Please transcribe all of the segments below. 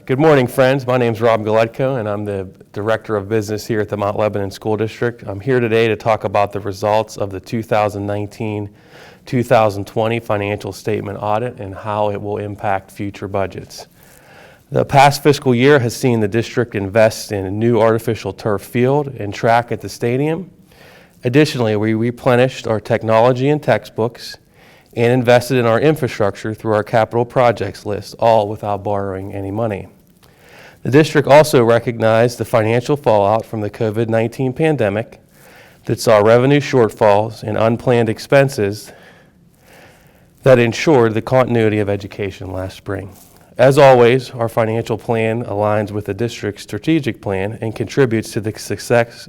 Good morning, friends. My name is Rob Geletko, and I'm the Director of Business here at the Mount Lebanon School District. I'm here today to talk about the results of the 2019-2020 financial statement audit and how it will impact future budgets. The past fiscal year has seen the district invest in a new artificial turf field and track at the stadium. Additionally, we replenished our technology and textbooks and invested in our infrastructure through our capital projects list, all without borrowing any money. The district also recognized the financial fallout from the COVID-19 pandemic that saw revenue shortfalls and unplanned expenses that ensured the continuity of education last spring. As always, our financial plan aligns with the district's strategic plan and contributes to the success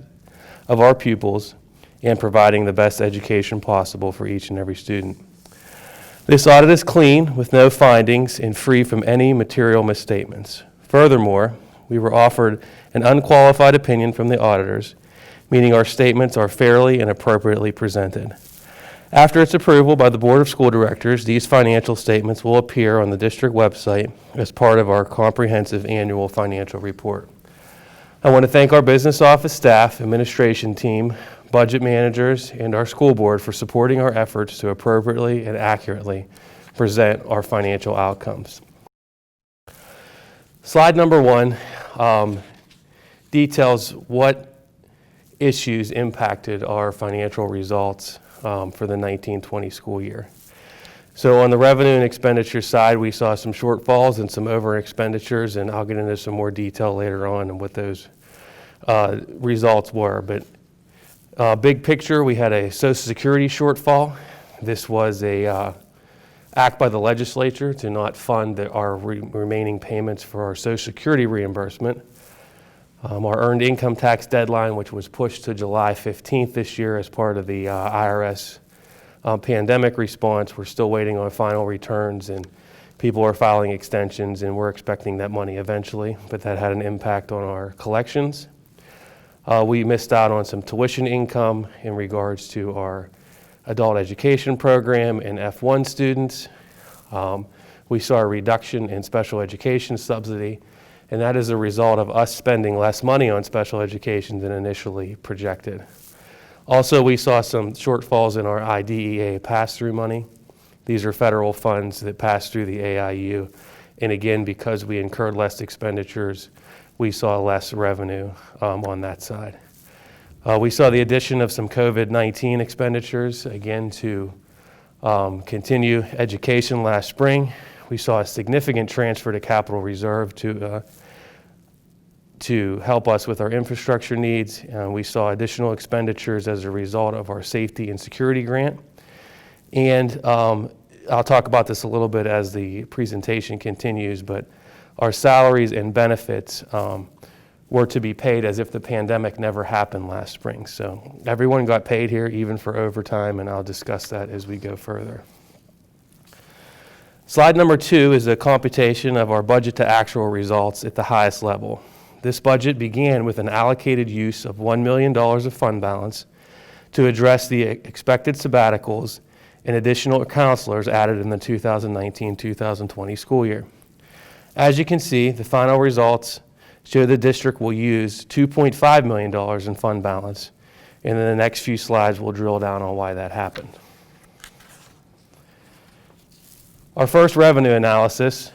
of our pupils and providing the best education possible for each and every student. This audit is clean, with no findings and free from any material misstatements. Furthermore, we were offered an unqualified opinion from the auditors, meaning our statements are fairly and appropriately presented. After its approval by the Board of School Directors, these financial statements will appear on the district website as part of our comprehensive annual financial report. I want to thank our business office staff, administration team, budget managers, and our school board for supporting our efforts to appropriately and accurately present our financial outcomes. Slide number 1 details what issues impacted our financial results for the 19-20 school year. So on the revenue and expenditure side, we saw some shortfalls and some over expenditures, and I'll get into some more detail later on and what those results were. But big picture, we had a Social Security shortfall. This was a act by the legislature to not fund our remaining payments for our Social Security reimbursement. Our earned income tax deadline, which was pushed to July 15th this year as part of the IRS pandemic response, we're still waiting on final returns, and people are filing extensions, and we're expecting that money eventually, but that had an impact on our collections. We missed out on some tuition income in regards to our adult education program and F1 students. We saw a reduction in special education subsidy, and that is a result of us spending less money on special education than initially projected. Also, we saw some shortfalls in our IDEA pass-through money. These are federal funds that pass through the AIU, and again, because we incurred less expenditures, we saw less revenue on that side. We saw the addition of some COVID-19 expenditures, again, to continue education last spring. We saw a significant transfer to capital reserve to help us with our infrastructure needs. We saw additional expenditures as a result of our safety and security grant. And I'll talk about this a little bit as the presentation continues, but our salaries and benefits were to be paid as if the pandemic never happened last spring. So everyone got paid here, even for overtime, and I'll discuss that as we go further. Slide number 2 is a computation of our budget to actual results at the highest level. This budget began with an allocated use of $1 million of fund balance to address the expected sabbaticals and additional counselors added in the 2019-2020 school year. As you can see, the final results show the district will use $2.5 million in fund balance, and in the next few slides we'll drill down on why that happened. Our first revenue analysis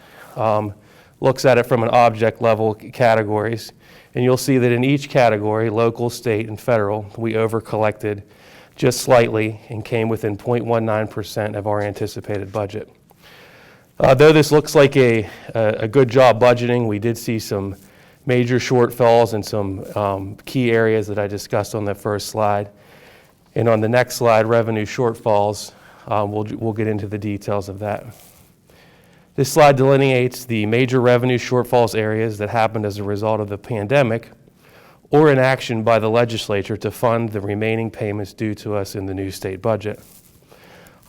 looks at it from an object level categories, and you'll see that in each category, local, state, and federal, we over-collected just slightly and came within 0.19% of our anticipated budget. Though this looks like a good job budgeting, we did see some major shortfalls in some key areas that I discussed on the first slide. And on the next slide, revenue shortfalls, we'll get into the details of that. This slide delineates the major revenue shortfalls areas that happened as a result of the pandemic or inaction by the legislature to fund the remaining payments due to us in the new state budget.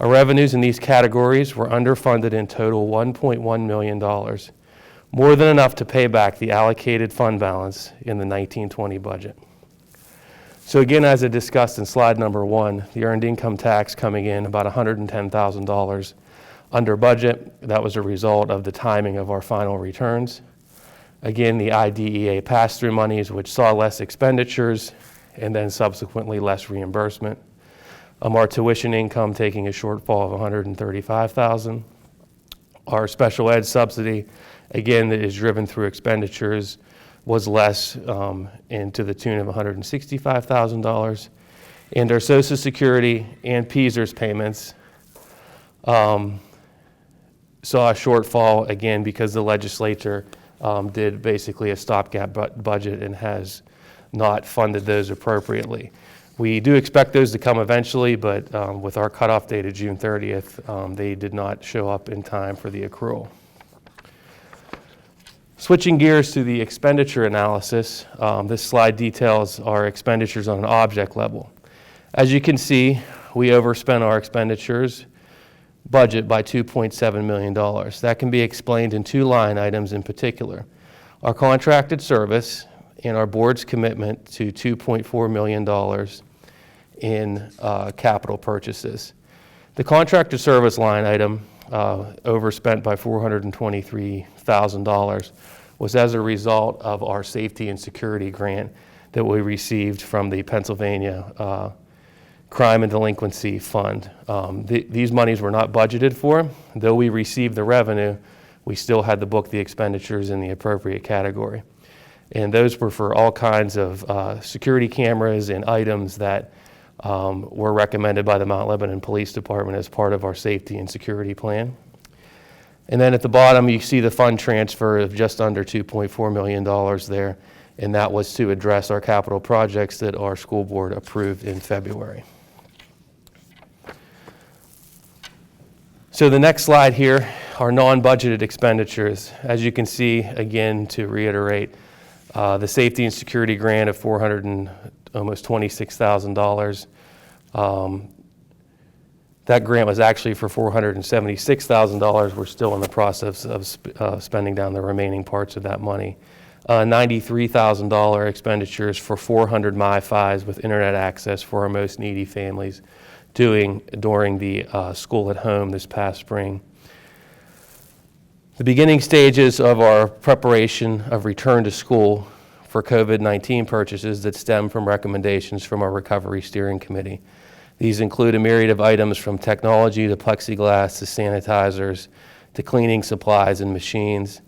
Our revenues in these categories were underfunded in total $1.1 million, more than enough to pay back the allocated fund balance in the 19-20 budget. So again, as I discussed in slide number 1, the earned income tax coming in about $110,000 under budget. That was a result of the timing of our final returns. Again, the IDEA pass-through monies, which saw less expenditures and then subsequently less reimbursement. Our tuition income taking a shortfall of $135,000. Our special ed subsidy, again, that is driven through expenditures, was less and to the tune of $165,000. And our Social Security and PSERS payments saw a shortfall, again, because the legislature did basically a stopgap budget and has not funded those appropriately. We do expect those to come eventually, but with our cutoff date of June 30th, they did not show up in time for the accrual. Switching gears to the expenditure analysis, this slide details our expenditures on an object level. As you can see, we overspent our expenditures budget by $2.7 million. That can be explained in two line items in particular: our contracted service and our board's commitment to $2.4 million in capital purchases. The contracted service line item, overspent by $423,000, was as a result of our safety and security grant that we received from the Pennsylvania Crime and Delinquency Fund. These monies were not budgeted for. Though we received the revenue, we still had to book the expenditures in the appropriate category. And those were for all kinds of security cameras and items that were recommended by the Mount Lebanon Police Department as part of our safety and security plan. And then at the bottom, you see the fund transfer of just under $2.4 million there, and that was to address our capital projects that our school board approved in February. So the next slide here are non-budgeted expenditures. As you can see, again, to reiterate, the safety and security grant of almost $26,000. That grant was actually for $476,000. We're still in the process of spending down the remaining parts of that money. $93,000 expenditures for 400 MiFis with internet access for our most needy families during the school at home this past spring. The beginning stages of our preparation of return to school for COVID-19 purchases that stem from recommendations from our Recovery Steering Committee. These include a myriad of items from technology to plexiglass to sanitizers to cleaning supplies and machines.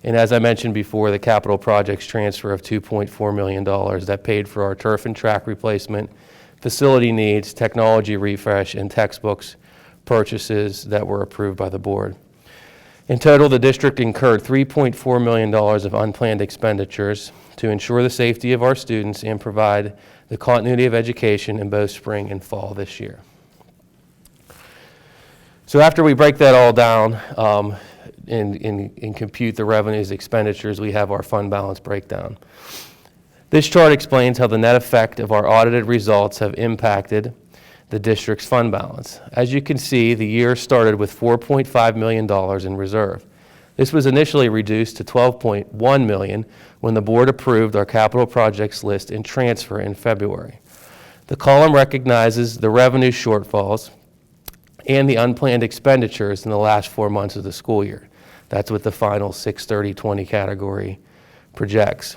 And as I mentioned before, the capital projects transfer of $2.4 million that paid for our turf and track replacement, facility needs, technology refresh, and textbooks purchases that were approved by the board. In total, the district incurred $3.4 million of unplanned expenditures to ensure the safety of our students and provide the continuity of education in both spring and fall this year. So after we break that all down and compute the revenues, expenditures, we have our fund balance breakdown. This chart explains how the net effect of our audited results have impacted the district's fund balance. As you can see, the year started with $4.5 million in reserve. This was initially reduced to $12.1 million when the board approved our capital projects list and transfer in February. The column recognizes the revenue shortfalls and the unplanned expenditures in the last 4 months of the school year. That's what the final 6/30/20 category projects.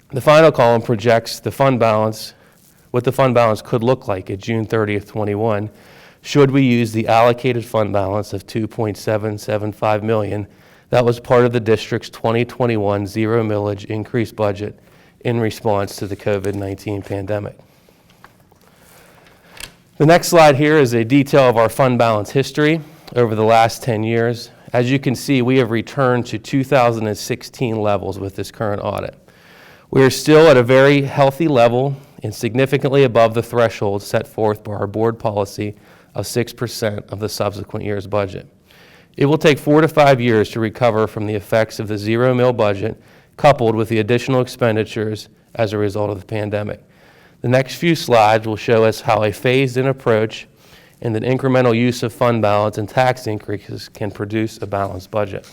The final column projects the fund balance, what the fund balance could look like at June 30th, 21, should we use the allocated fund balance of $2.775 million that was part of the district's 2021 zero millage increased budget in response to the COVID-19 pandemic. The next slide here is a detail of our fund balance history over the last 10 years. As you can see, we have returned to 2016 levels with this current audit. We are still at a very healthy level and significantly above the threshold set forth by our board policy of 6% of the subsequent year's budget. It will take 4 to 5 years to recover from the effects of the zero mill budget, coupled with the additional expenditures as a result of the pandemic. The next few slides will show us how a phased-in approach and an incremental use of fund balance and tax increases can produce a balanced budget.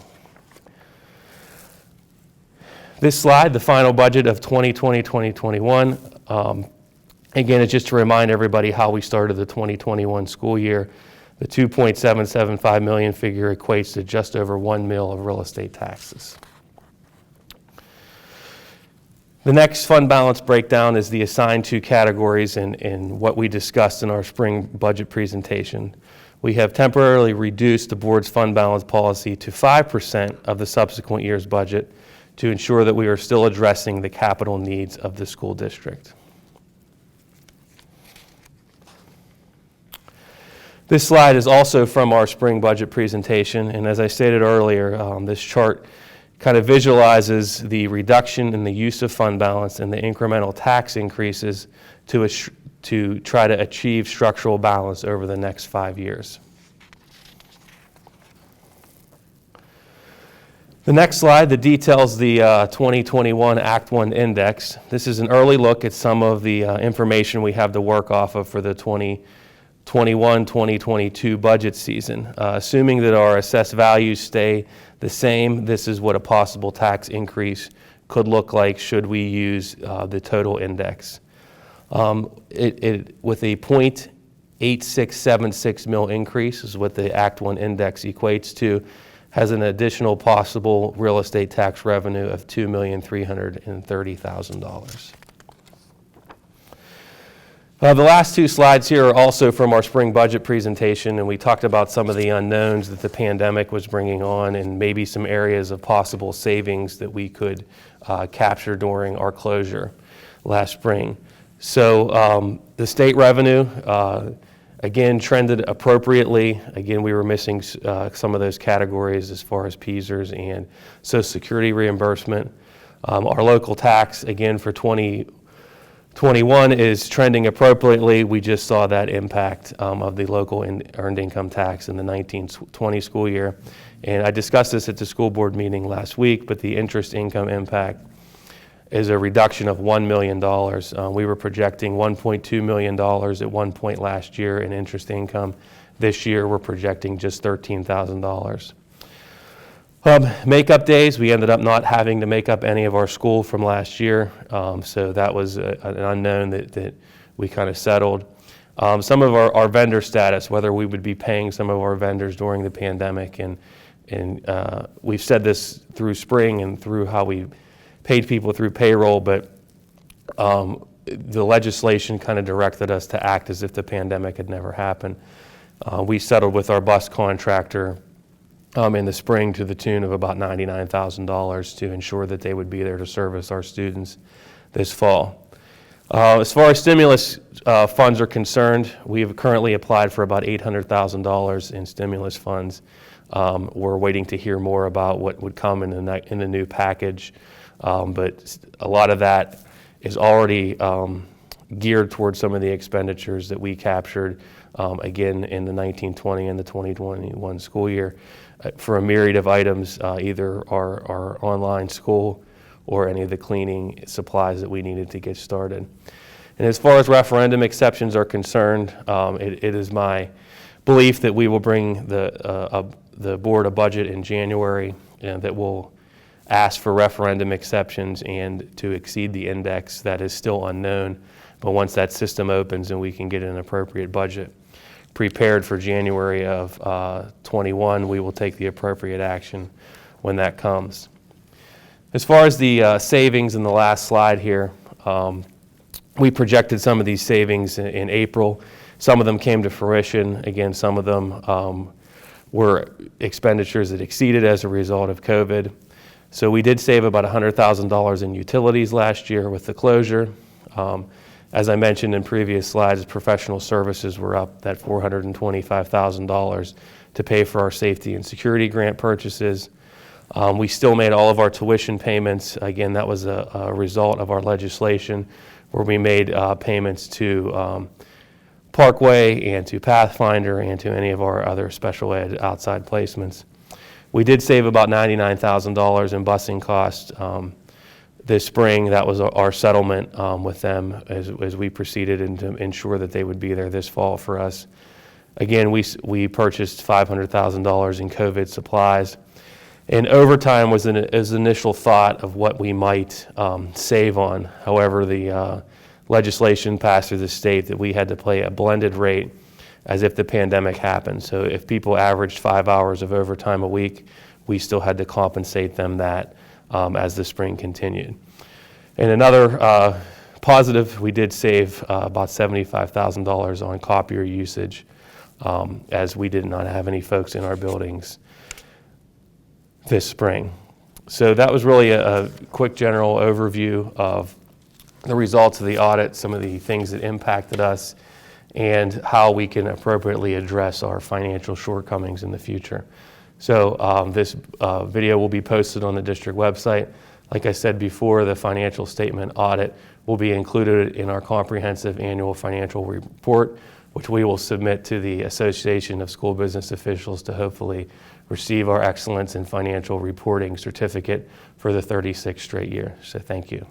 This slide, the final budget of 2020-2021, again, it's just to remind everybody how we started the 2021 school year. The $2.775 million figure equates to just over $1 million of real estate taxes. The next fund balance breakdown is the assigned to categories in what we discussed in our spring budget presentation. We have temporarily reduced the board's fund balance policy to 5% of the subsequent year's budget to ensure that we are still addressing the capital needs of the school district. This slide is also from our spring budget presentation, and as I stated earlier, this chart kind of visualizes the reduction in the use of fund balance and the incremental tax increases to try to achieve structural balance over the next 5 years. The next slide that details the 2021 Act 1 index. This is an early look at some of the information we have to work off of for the 2021-2022 budget season. Assuming that our assessed values stay the same, this is what a possible tax increase could look like should we use the total index. With a 0.8676 mil increase is what the Act 1 index equates to, has an additional possible real estate tax revenue of $2,330,000. The last two slides here are also from our spring budget presentation, and we talked about some of the unknowns that the pandemic was bringing on and maybe some areas of possible savings that we could capture during our closure last spring. So the state revenue, again, trended appropriately. Again, we were missing some of those categories as far as PSERS and Social Security reimbursement. Our local tax, again, for 2021 is trending appropriately. We just saw that impact of the local earned income tax in the 19-20 school year. And I discussed this at the school board meeting last week, but the interest income impact is a reduction of $1 million. We were projecting $1.2 million at one point last year in interest income. This year, we're projecting just $13,000. Makeup days, we ended up not having to make up any of our school from last year, so that was an unknown that we kind of settled. Some of our vendor status, whether we would be paying some of our vendors during the pandemic, and we've said this through spring and through how we paid people through payroll, but the legislation kind of directed us to act as if the pandemic had never happened. We settled with our bus contractor in the spring to the tune of about $99,000 to ensure that they would be there to service our students this fall. As far as stimulus funds are concerned, we have currently applied for about $800,000 in stimulus funds. We're waiting to hear more about what would come in the new package, but a lot of that is already geared towards some of the expenditures that we captured again in the 1920 and the 2021 school year for a myriad of items, either our online school or any of the cleaning supplies that we needed to get started. And as far as referendum exceptions are concerned, it is my belief that we will bring the board a budget in January that will ask for referendum exceptions and to exceed the index. That is still unknown, but once that system opens and we can get an appropriate budget prepared for January of 21, we will take the appropriate action when that comes. As far as the savings in the last slide here, we projected some of these savings in April. Some of them came to fruition. Again, some of them were expenditures that exceeded as a result of COVID. So we did save about $100,000 in utilities last year with the closure. As I mentioned in previous slides, professional services were up that $425,000 to pay for our safety and security grant purchases. We still made all of our tuition payments. Again, that was a result of our legislation where we made payments to Parkway and to Pathfinder and to any of our other special ed outside placements. We did save about $99,000 in busing costs this spring. That was our settlement with them as we proceeded and to ensure that they would be there this fall for us. Again, we purchased $500,000 in COVID supplies. And overtime was an initial thought of what we might save on. However, the legislation passed through the state that we had to pay a blended rate as if the pandemic happened. So if people averaged 5 hours of overtime a week, we still had to compensate them that as the spring continued. And another positive, we did save about $75,000 on copier usage, as we did not have any folks in our buildings this spring. So that was really a quick general overview of the results of the audit, some of the things that impacted us, and how we can appropriately address our financial shortcomings in the future. So this video will be posted on the district website. Like I said before, the financial statement audit will be included in our comprehensive annual financial report, which we will submit to the Association of School Business Officials to hopefully receive our Excellence in Financial Reporting certificate for the 36th straight year. So thank you.